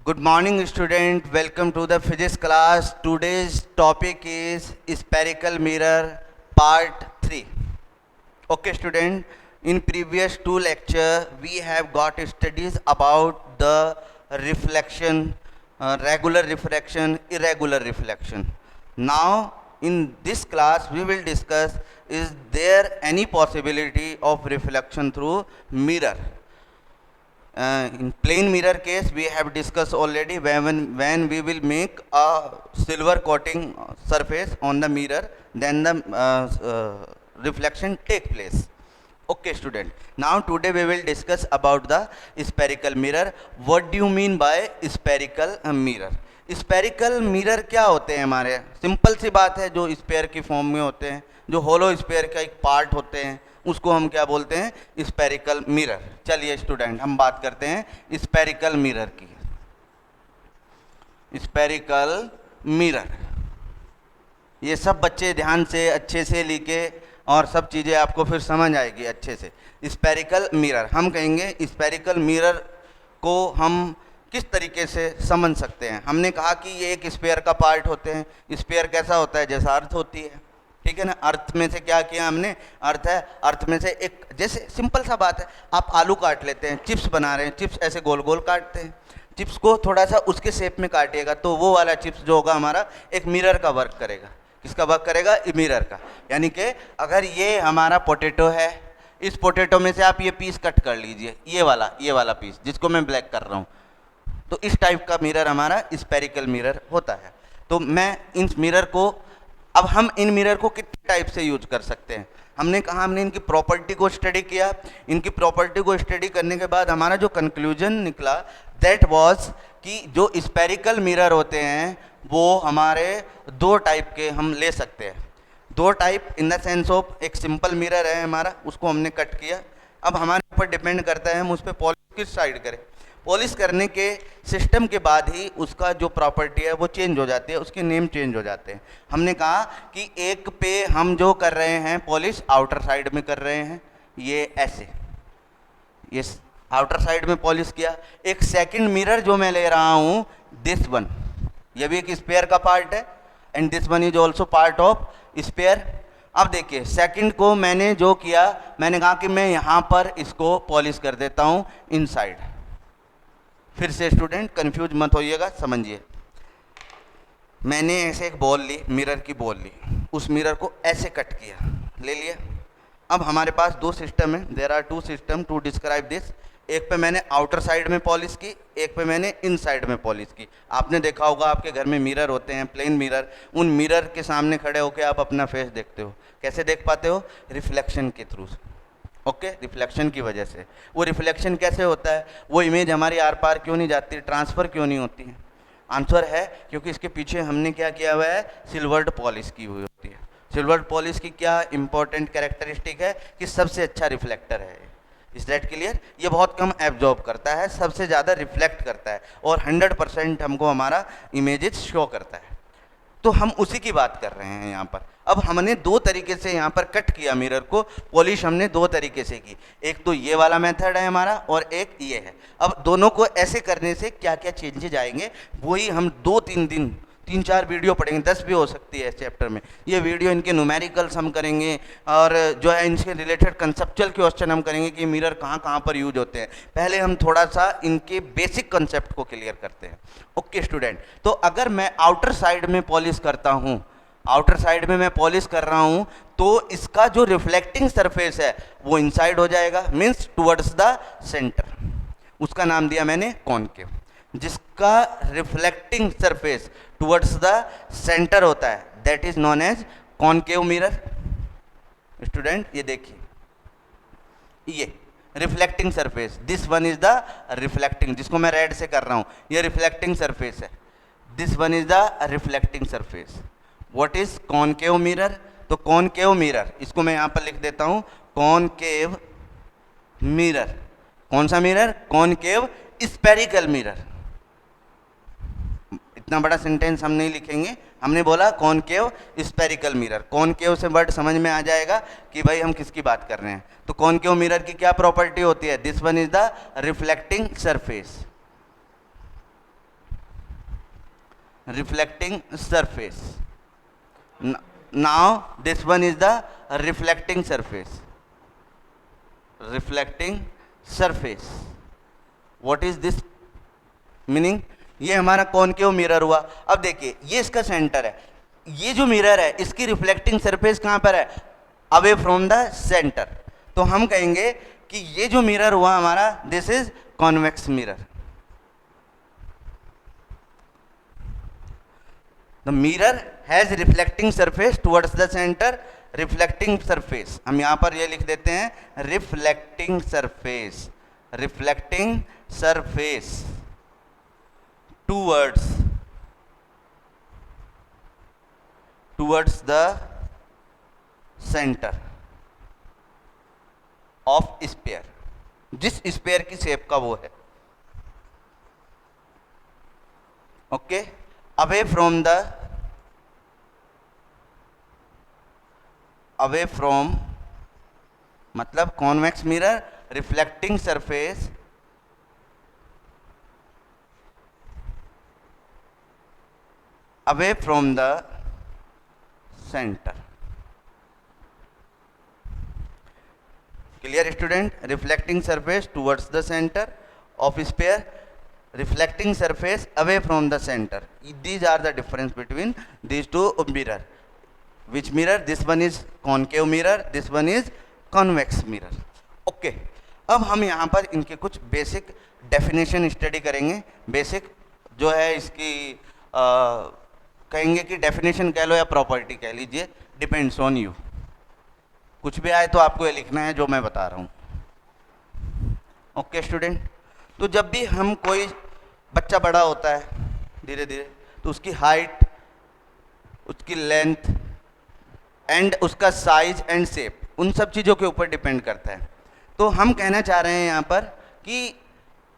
Good morning, student. Welcome to the physics class. Today's topic is spherical mirror, part 3. Okay, student. In previous two lecture, we have got studies about the reflection, regular refraction, irregular reflection. Now, in this class, we will discuss: is there any possibility of reflection through mirror? In plain mirror case, we have discussed already when we will make a silver coating surface on the mirror, then the reflection take place. Okay, student. Now today we will discuss about the spherical mirror. What do you mean by spherical mirror? Spherical mirror क्या होते हैं हमारे? Simple सी बात है, जो spare की form में होते हैं, जो होलो स्पेयर का एक पार्ट होते हैं, उसको हम क्या बोलते हैं? Spherical mirror. चलिए स्टूडेंट, हम बात करते हैं स्पेरिकल मिरर की। स्पेरिकल मिरर, ये सब बच्चे ध्यान से अच्छे से लिखे और सब चीज़ें आपको फिर समझ आएगी अच्छे से। स्पेरिकल मिरर, हम कहेंगे स्पेरिकल मिरर को हम किस तरीके से समझ सकते हैं? हमने कहा कि ये एक स्पेयर का पार्ट होते हैं। स्पेयर कैसा होता है? जैसा अर्थ होती है, ठीक है ना। अर्थ में से क्या किया हमने? अर्थ है, अर्थ में से एक, जैसे सिंपल सा बात है, आप आलू काट लेते हैं, चिप्स बना रहे हैं, चिप्स ऐसे गोल गोल काटते हैं, चिप्स को थोड़ा सा उसके शेप में काटिएगा तो वो वाला चिप्स जो होगा हमारा एक मिरर का वर्क करेगा। किसका वर्क करेगा? मिरर का। यानी कि अगर ये हमारा पोटैटो है, इस पोटैटो में से आप ये पीस कट कर लीजिए, ये वाला पीस जिसको मैं ब्लैक कर रहा हूँ, तो इस टाइप का मिरर हमारा स्पेरिकल मिरर होता है। तो मैं इन मिरर को, अब हम इन मिरर को कितने टाइप से यूज कर सकते हैं? हमने कहा, हमने इनकी प्रॉपर्टी को स्टडी किया। इनकी प्रॉपर्टी को स्टडी करने के बाद हमारा जो कंक्लूजन निकला, दैट वाज कि जो स्पेरिकल मिरर होते हैं वो हमारे दो टाइप के हम ले सकते हैं। दो type in the sense of, एक सिंपल मिरर है हमारा, उसको हमने कट किया। अब हमारे ऊपर डिपेंड करता है हम उस पर पॉलिश किस साइड करें। पॉलिश करने के सिस्टम के बाद ही उसका जो प्रॉपर्टी है वो चेंज हो जाती है, उसके नेम चेंज हो जाते हैं। हमने कहा कि एक पे हम जो कर रहे हैं पॉलिश आउटर साइड में कर रहे हैं, ये ऐसे, ये आउटर साइड में पॉलिश किया। एक सेकंड मिरर जो मैं ले रहा हूँ, दिस वन, ये भी एक स्पेयर का पार्ट है, and this one is also part of spare. अब देखिए, सेकंड को मैंने जो किया, मैंने कहा कि मैं यहाँ पर इसको पॉलिश कर देता हूँ इनसाइड। फिर से स्टूडेंट कंफ्यूज मत होइएगा, समझिए। मैंने ऐसे एक बॉल ली, मिरर की बॉल ली, उस मिरर को ऐसे कट किया, ले लिया। अब हमारे पास दो सिस्टम है, there are two system to describe this. एक पे मैंने आउटर साइड में पॉलिश की, एक पे मैंने इन साइड में पॉलिश की। आपने देखा होगा आपके घर में मिरर होते हैं, प्लेन मिरर। उन मिरर के सामने खड़े होकर आप अपना फेस देखते हो। कैसे देख पाते हो? रिफ्लेक्शन के थ्रू। ओके, रिफ्लेक्शन की वजह से। वो रिफ्लेक्शन कैसे होता है? वो इमेज हमारी आर पार क्यों नहीं जाती, ट्रांसफ़र क्यों नहीं होती है? आंसर है क्योंकि इसके पीछे हमने क्या किया हुआ है? सिल्वर्ड पॉलिश की हुई होती है। सिल्वर्ड पॉलिश की क्या इंपॉर्टेंट कैरेक्टरिस्टिक है? कि सबसे अच्छा रिफ्लेक्टर है। Is that clear? ये बहुत कम एब्जॉर्ब करता है, सबसे ज़्यादा रिफ्लेक्ट करता है और 100% हमको हमारा इमेजेस शो करता है। तो हम उसी की बात कर रहे हैं यहाँ पर। अब हमने दो तरीके से यहाँ पर कट किया मिरर को, पॉलिश हमने दो तरीके से की। एक तो ये वाला मेथड है हमारा और एक ये है। अब दोनों को ऐसे करने से क्या क्या चेंजेज आएंगे, वही हम 2-3 दिन, 3-4 वीडियो पढ़ेंगे, 10 भी हो सकती है इस चैप्टर में। ये वीडियो इनके न्यूमेरिकल्स हम करेंगे और जो है इनसे रिलेटेड कंसेप्चुअल क्वेश्चन हम करेंगे कि मिरर कहाँ कहाँ पर यूज होते हैं। पहले हम थोड़ा सा इनके बेसिक कंसेप्ट को क्लियर करते हैं। ओके स्टूडेंट, तो अगर मैं आउटर साइड में पॉलिश करता हूँ, आउटर साइड में मैं पॉलिश कर रहा हूँ, तो इसका जो रिफ्लेक्टिंग सरफेस है वो इनसाइड हो जाएगा, मीन्स टुवर्ड्स द सेंटर। उसका नाम दिया मैंने कॉनकेव। जिसका reflecting surface towards the centre होता है, that is known as concave mirror. Student ये देखिए, ये reflecting surface, this one is the reflecting, जिसको मैं रेड से कर रहा हूं, ये रिफ्लेक्टिंग सरफेस है। This one is the reflecting surface. What is concave mirror? तो कॉनकेव मिरर, इसको मैं यहां पर लिख देता हूं, कॉनकेव मिरर। कौन सा मिरर? Concave spherical mirror. इतना बड़ा सेंटेंस हम नहीं लिखेंगे, हमने बोला कॉनकेव स्पेरिकल मिरर। कॉनकेव से वर्ड समझ में आ जाएगा कि भाई हम किसकी बात कर रहे हैं। तो कॉनकेव मिरर की क्या प्रॉपर्टी होती है? This one is the reflecting surface. reflecting surface. Now this one is the reflecting surface. Reflecting surface. What is this meaning? ये हमारा कॉनकेव मिरर हुआ. अब देखिए ये इसका सेंटर है, ये जो मिरर है इसकी रिफ्लेक्टिंग सरफेस कहां पर है? Away from the centre. तो हम कहेंगे कि ये जो मिरर हुआ हमारा, this is convex mirror. The mirror has reflecting surface towards the centre. Reflecting surface हम यहां पर ये लिख देते हैं, reflecting surface. Reflecting surface towards the center of sphere. जिस स्पेयर की शेप का वो है. ओके. अवे फ्रॉम मतलब convex mirror, reflecting surface away from the center. Clear student? Reflecting surface towards the center of sphere, reflecting surface away from the center. These are the difference between these two mirror. Which mirror? This one is concave mirror, this one is convex mirror. Okay. अब हम यहाँ पर इनके कुछ basic definition study करेंगे. Basic जो है इसकी कहेंगे कि डेफिनेशन कह लो या प्रॉपर्टी कह लीजिए, डिपेंड्स ऑन यू. कुछ भी आए तो आपको ये लिखना है जो मैं बता रहा हूँ. Okay student. तो जब भी हम कोई बच्चा बड़ा होता है धीरे धीरे, तो उसकी हाइट, उसकी लेंथ एंड उसका साइज एंड शेप, उन सब चीज़ों के ऊपर डिपेंड करता है. तो हम कहना चाह रहे हैं यहाँ पर कि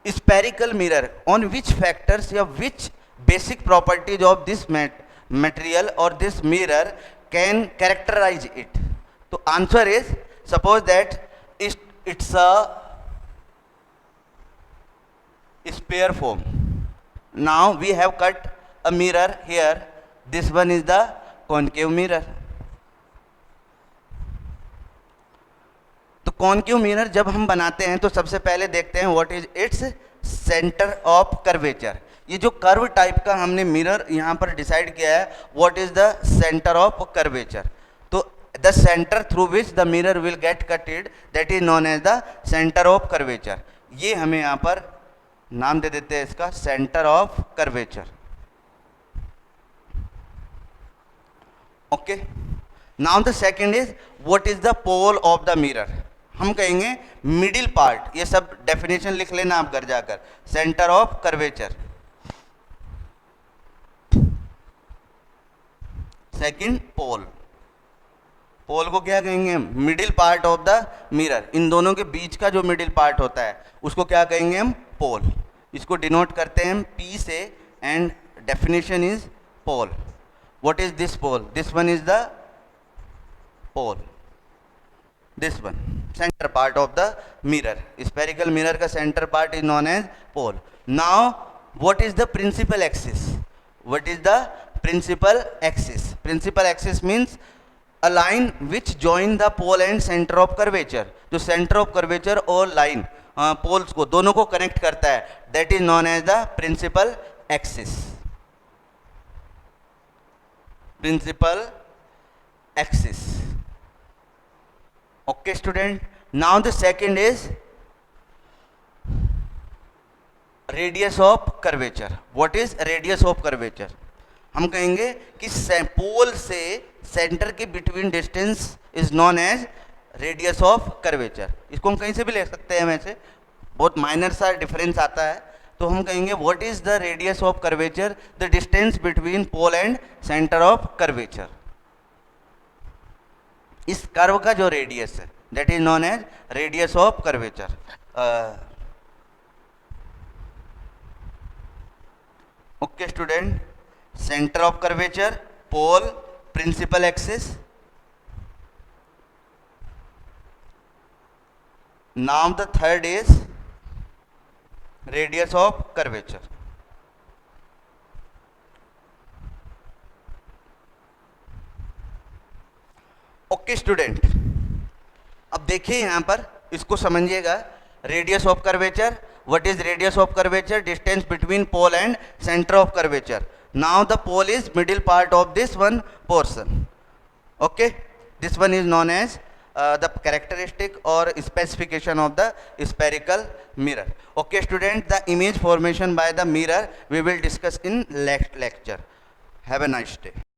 spherical mirror on which factors या विच basic properties of this material or this mirror can characterize it. So answer is, suppose that it's a sphere form. Now we have cut a mirror here. This one is the concave mirror. तो concave mirror जब हम बनाते हैं तो सबसे पहले देखते हैं what is its centre of curvature. ये जो कर्व टाइप का हमने मिरर यहाँ पर डिसाइड किया है, what is the centre of curvature. तो the centre through which the mirror will get cutted, that is known as the centre of curvature. ये हमें यहाँ पर नाम दे देते हैं इसका, centre of curvature. Okay. Now the second is what is the pole of the mirror. हम कहेंगे मिडिल पार्ट. ये सब डेफिनेशन लिख लेना आप घर जाकर. Centre of curvature. Second pole. Pole को क्या कहेंगे? Middle part of the mirror. इन दोनों के बीच का जो मिडिल पार्ट होता है उसको क्या कहेंगे हम? पोल. इसको डिनोट करते हैं हम P से, and definition is pole. What is this pole? This one is the pole. This one centre part of the mirror. Spherical mirror का centre part is known as pole. Now what is the principal axis? What is the principal axis? Principal axis means a line which join the pole and center of curvature. जो center of curvature और line poles को दोनों को connect करता है, that is known as the principal axis. Principal axis. Okay student. Now the second is radius of curvature. What is radius of curvature? हम कहेंगे कि पोल से सेंटर के between distance is known as radius of curvature. इसको हम कहीं से भी ले सकते हैं, वैसे बहुत माइनर सा डिफरेंस आता है. तो हम कहेंगे what is the radius of curvature? The distance between pole and centre of curvature. इस कर्व का जो रेडियस है that is known as radius of curvature. Okay student. Center of curvature, pole, principal axis. Now the third is radius of curvature. Okay student, अब देखिए यहाँ पर इसको समझिएगा। Radius of curvature, what is radius of curvature? Distance between pole and centre of curvature. Now the pole is middle part of this one portion. Okay, this one is known as the characteristic or specification of the spherical mirror. Okay student, the image formation by the mirror we will discuss in next lecture. Have a nice day.